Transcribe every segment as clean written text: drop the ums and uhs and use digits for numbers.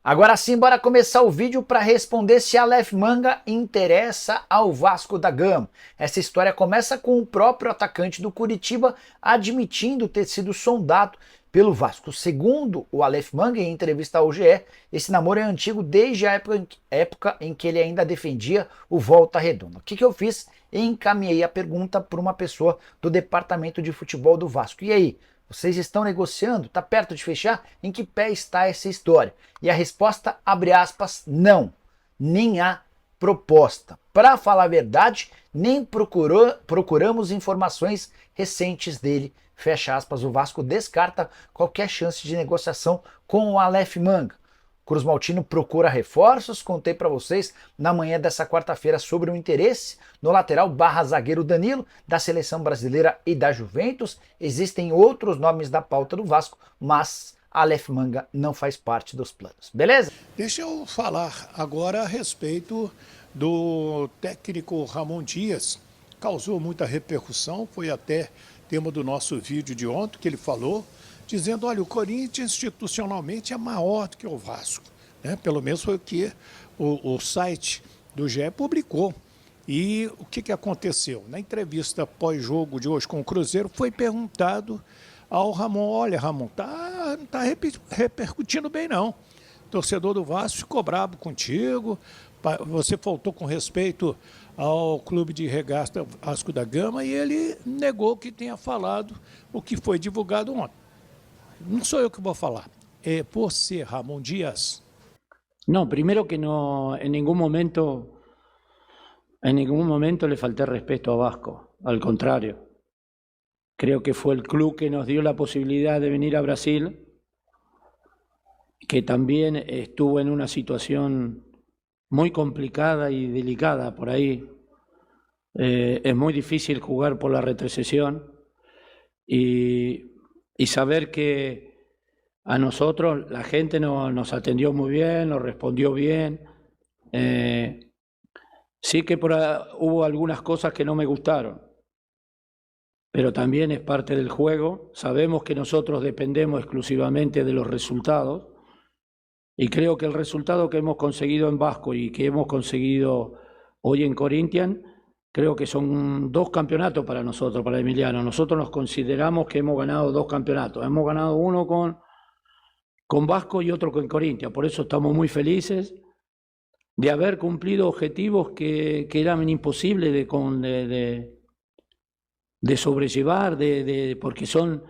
Agora sim, bora começar o vídeo para responder se Aleph Manga interessa ao Vasco da Gama. Essa história começa com o próprio atacante do Curitiba admitindo ter sido sondado pelo Vasco. Segundo o Aleph Manga, em entrevista ao GE, esse namoro é antigo desde a época em que ele ainda defendia o Volta Redonda. O que eu fiz? Encaminhei a pergunta para uma pessoa do departamento de futebol do Vasco. E aí? Vocês estão negociando? Está perto de fechar? Em que pé está essa história? E a resposta, abre aspas, não. Nem há proposta. Para falar a verdade, nem procuramos informações recentes dele. Fecha aspas, o Vasco descarta qualquer chance de negociação com o Aleph Manga. Cruz Maltino procura reforços, contei para vocês na manhã dessa quarta-feira sobre o interesse no lateral barra zagueiro Danilo, da seleção brasileira e da Juventus. Existem outros nomes da pauta do Vasco, mas Aleph Manga não faz parte dos planos, beleza? Deixa eu falar agora a respeito do técnico Ramon Dias. Causou muita repercussão, foi até tema do nosso vídeo de ontem que ele falou, dizendo, olha, o Corinthians institucionalmente é maior do que o Vasco, né? Pelo menos foi o que o site do GE publicou. E o que aconteceu? Na entrevista pós-jogo de hoje com o Cruzeiro, foi perguntado ao Ramon, olha, Ramon, não está repercutindo bem não. O torcedor do Vasco ficou bravo contigo, você faltou com respeito ao clube de regata Vasco da Gama e ele negou que tenha falado o que foi divulgado ontem. No sou yo que voy a falar, é você, Ramon Dias. No, primero que no, en ningún momento le falté respeto a Vasco, al contrario. Creo que fue el club que nos dio la posibilidad de venir a Brasil, que también estuvo en una situación muy complicada y delicada por ahí. Es muy difícil jugar por la retrocesión y saber que a nosotros la gente nos atendió muy bien, nos respondió bien. Sí que hubo algunas cosas que no me gustaron, pero también es parte del juego. Sabemos que nosotros dependemos exclusivamente de los resultados y creo que el resultado que hemos conseguido en Vasco y que hemos conseguido hoy en Corinthians, creo que son 2 campeonatos para nosotros, para Emiliano. Nosotros nos consideramos que hemos ganado 2 campeonatos. Hemos ganado uno con Vasco y otro con Corinthians. Por eso estamos muy felices de haber cumplido objetivos que eran imposibles de sobrellevar, porque son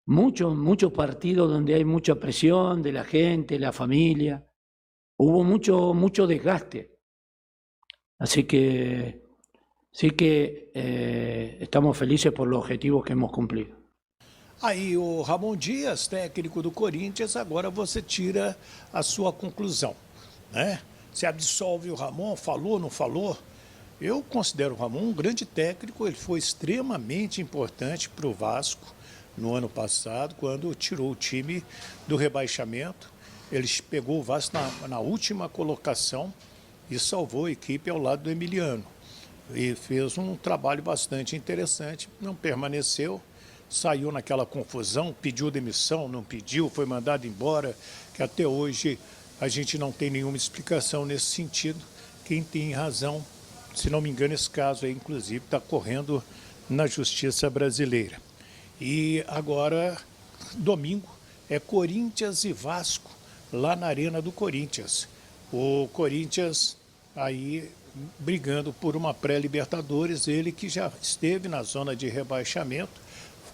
muchos partidos donde hay mucha presión de la gente, la familia. Hubo mucho desgaste. Así que sí que estamos felices por los objetivos que hemos cumplido. Aí o Ramon Dias, técnico do Corinthians, agora você tira a sua conclusão, né? Se absolve o Ramon, falou, não falou? Eu considero o Ramon um grande técnico, ele foi extremamente importante para o Vasco no ano passado, quando tirou o time do rebaixamento. Ele pegou o Vasco na última colocação e salvou a equipe ao lado do Emiliano. E fez um trabalho bastante interessante, não permaneceu, saiu naquela confusão, pediu demissão, não pediu, foi mandado embora, que até hoje a gente não tem nenhuma explicação nesse sentido. Quem tem razão, se não me engano, esse caso aí, inclusive, está correndo na Justiça Brasileira. E agora, domingo, é Corinthians e Vasco, lá na Arena do Corinthians. O Corinthians aí brigando por uma pré-Libertadores, ele que já esteve na zona de rebaixamento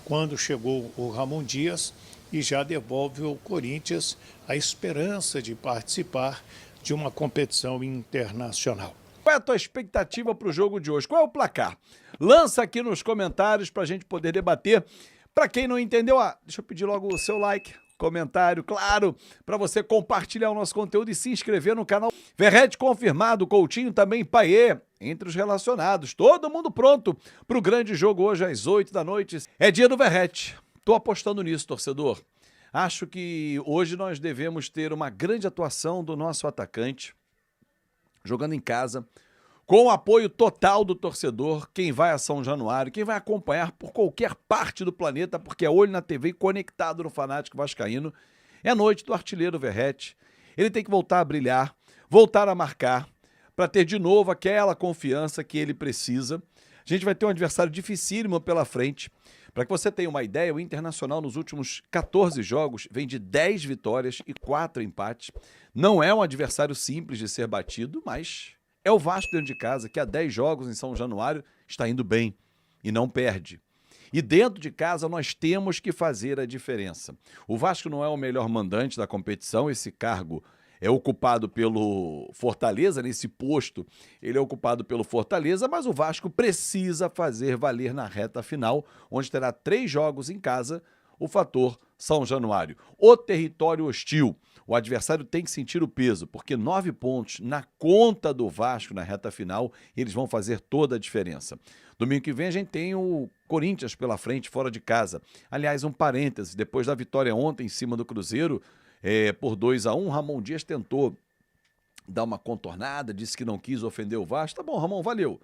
quando chegou o Ramon Dias e já devolve ao Corinthians a esperança de participar de uma competição internacional. Qual é a tua expectativa para o jogo de hoje? Qual é o placar? Lança aqui nos comentários para a gente poder debater. Para quem não entendeu, deixa eu pedir logo o seu like, comentário, claro, para você compartilhar o nosso conteúdo e se inscrever no canal. Verratti confirmado, Coutinho também, Payet, entre os relacionados. Todo mundo pronto para o grande jogo hoje às 8 da noite. É dia do Verratti. Tô apostando nisso, torcedor. Acho que hoje nós devemos ter uma grande atuação do nosso atacante, jogando em casa, com o apoio total do torcedor, quem vai a São Januário, quem vai acompanhar por qualquer parte do planeta, porque é olho na TV e conectado no Fanático Vascaíno, é a noite do artilheiro Verratti. Ele tem que voltar a brilhar, voltar a marcar, para ter de novo aquela confiança que ele precisa. A gente vai ter um adversário dificílimo pela frente. Para que você tenha uma ideia, o Internacional nos últimos 14 jogos vem de 10 vitórias e 4 empates. Não é um adversário simples de ser batido, mas é o Vasco dentro de casa, que há 10 jogos em São Januário está indo bem e não perde. E dentro de casa nós temos que fazer a diferença. O Vasco não é o melhor mandante da competição, esse cargo é ocupado pelo Fortaleza, nesse posto ele é ocupado pelo Fortaleza, mas o Vasco precisa fazer valer na reta final, onde terá 3 jogos em casa, o fator São Januário. O território hostil, o adversário tem que sentir o peso, porque 9 pontos na conta do Vasco na reta final, eles vão fazer toda a diferença. Domingo que vem a gente tem o Corinthians pela frente, fora de casa. Aliás, um parêntese, depois da vitória ontem em cima do Cruzeiro, por 2-1, Ramon Dias tentou dar uma contornada, disse que não quis ofender o Vasco. Tá bom, Ramon, valeu.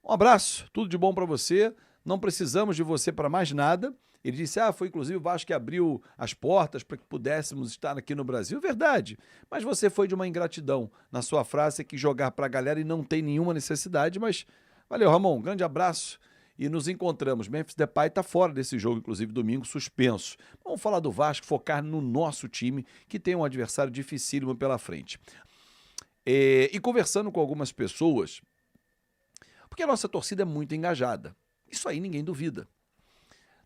Um abraço, tudo de bom para você, não precisamos de você para mais nada. Ele disse, foi inclusive o Vasco que abriu as portas para que pudéssemos estar aqui no Brasil. Verdade, mas você foi de uma ingratidão. Na sua frase, você quis jogar para a galera e não tem nenhuma necessidade, mas valeu, Ramon, grande abraço. E nos encontramos. Memphis Depay está fora desse jogo, inclusive domingo, suspenso. Vamos falar do Vasco, focar no nosso time, que tem um adversário dificílimo pela frente. E conversando com algumas pessoas, porque a nossa torcida é muito engajada. Isso aí ninguém duvida.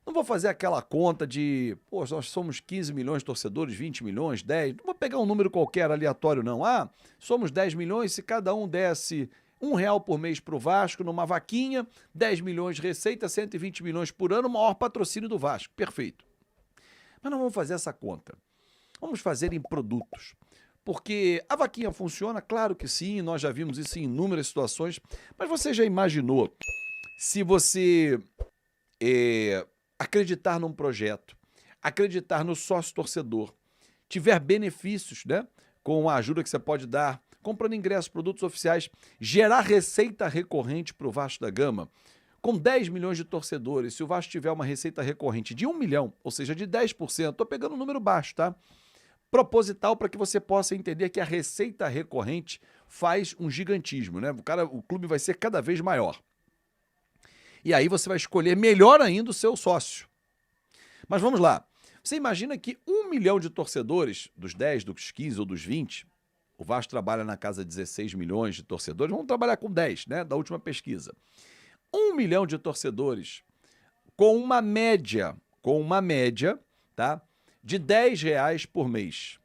Não vou fazer aquela conta de, nós somos 15 milhões de torcedores, 20 milhões, 10. Não vou pegar um número qualquer aleatório, não. Somos 10 milhões, se cada um desse R$1 por mês para o Vasco, numa vaquinha, 10 milhões de receita, 120 milhões por ano, o maior patrocínio do Vasco. Perfeito. Mas não vamos fazer essa conta. Vamos fazer em produtos. Porque a vaquinha funciona? Claro que sim, nós já vimos isso em inúmeras situações, mas você já imaginou se você acreditar num projeto, acreditar no sócio-torcedor, tiver benefícios, né, com a ajuda que você pode dar, comprando ingressos, produtos oficiais, gerar receita recorrente para o Vasco da Gama, com 10 milhões de torcedores, se o Vasco tiver uma receita recorrente de 1 milhão, ou seja, de 10%, estou pegando um número baixo, tá? Proposital para que você possa entender que a receita recorrente faz um gigantismo, né? O clube vai ser cada vez maior. E aí você vai escolher melhor ainda o seu sócio. Mas vamos lá. Você imagina que 1 milhão de torcedores, dos 10, dos 15 ou dos 20, o Vasco trabalha na casa de 16 milhões de torcedores, vamos trabalhar com 10, né, da última pesquisa. 1 milhão de torcedores com uma média, tá, de R$10 por mês.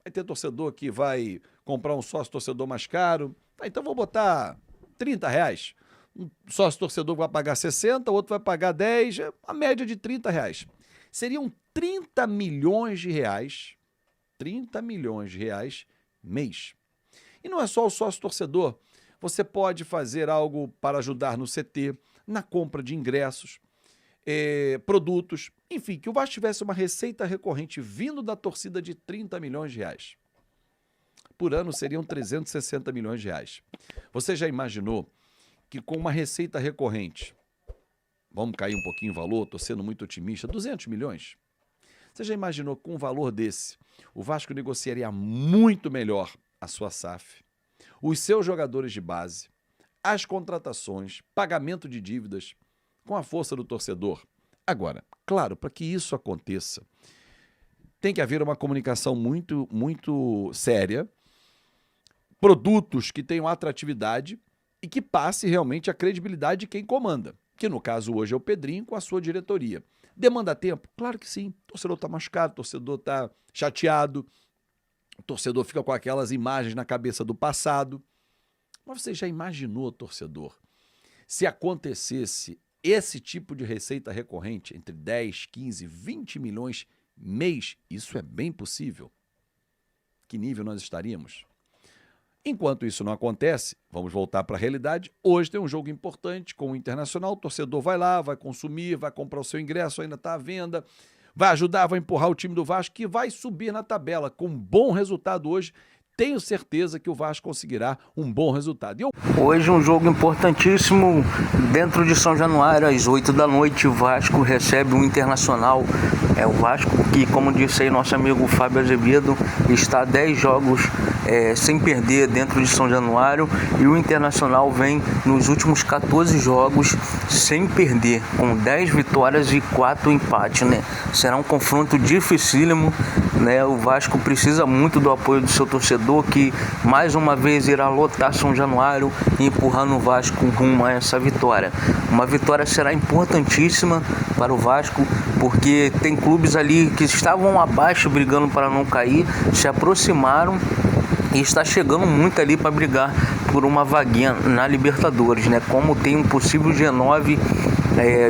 Vai ter torcedor que vai comprar um sócio-torcedor mais caro, então vou botar R$30. Um sócio-torcedor vai pagar 60, o outro vai pagar 10, a média de R$30. Seriam 30 milhões de reais, mês. E não é só o sócio-torcedor. Você pode fazer algo para ajudar no CT, na compra de ingressos, produtos, enfim, que o Vasco tivesse uma receita recorrente vindo da torcida de 30 milhões de reais. Por ano seriam 360 milhões de reais. Você já imaginou que com uma receita recorrente, vamos cair um pouquinho o valor, estou sendo muito otimista, 200 milhões? Você já imaginou que com um valor desse, o Vasco negociaria muito melhor a sua SAF, os seus jogadores de base, as contratações, pagamento de dívidas, com a força do torcedor? Agora, claro, para que isso aconteça, tem que haver uma comunicação muito, muito séria, produtos que tenham atratividade e que passe realmente a credibilidade de quem comanda, que no caso hoje é o Pedrinho com a sua diretoria. Demanda tempo? Claro que sim. O torcedor está machucado, o torcedor está chateado, o torcedor fica com aquelas imagens na cabeça do passado. Mas você já imaginou, torcedor, se acontecesse esse tipo de receita recorrente entre 10, 15, 20 milhões mês? Isso é bem possível. Que nível nós estaríamos? Enquanto isso não acontece, vamos voltar para a realidade. Hoje tem um jogo importante com o Internacional, o torcedor vai lá, vai consumir, vai comprar o seu ingresso, ainda está à venda, vai ajudar, vai empurrar o time do Vasco, que vai subir na tabela com um bom resultado hoje, tenho certeza que o Vasco conseguirá um bom resultado. Hoje um jogo importantíssimo dentro de São Januário, às 8 da noite, o Vasco recebe o Internacional. É o Vasco que, como disse aí nosso amigo Fábio Azevedo, está 10 jogos sem perder dentro de São Januário, e o Internacional vem nos últimos 14 jogos sem perder, com 10 vitórias e 4 empates, né? Será um confronto dificílimo, né? O Vasco precisa muito do apoio do seu torcedor, que mais uma vez irá lotar São Januário e empurrando o Vasco rumo a essa vitória. Uma vitória será importantíssima para o Vasco, porque tem clubes ali que estavam abaixo brigando para não cair, se aproximaram e está chegando muito ali para brigar por uma vaguinha na Libertadores, né? Como tem um possível G9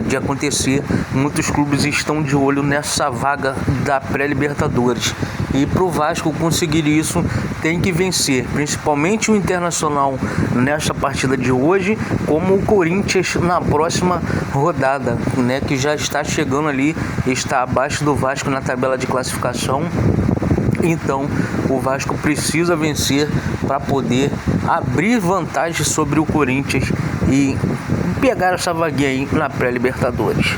de acontecer, muitos clubes estão de olho nessa vaga da pré-Libertadores. E para o Vasco conseguir isso, tem que vencer, principalmente o Internacional nesta partida de hoje, como o Corinthians na próxima rodada, né? Que já está chegando ali, está abaixo do Vasco na tabela de classificação. Então o Vasco precisa vencer para poder abrir vantagem sobre o Corinthians e pegar essa vaguinha aí na pré-Libertadores.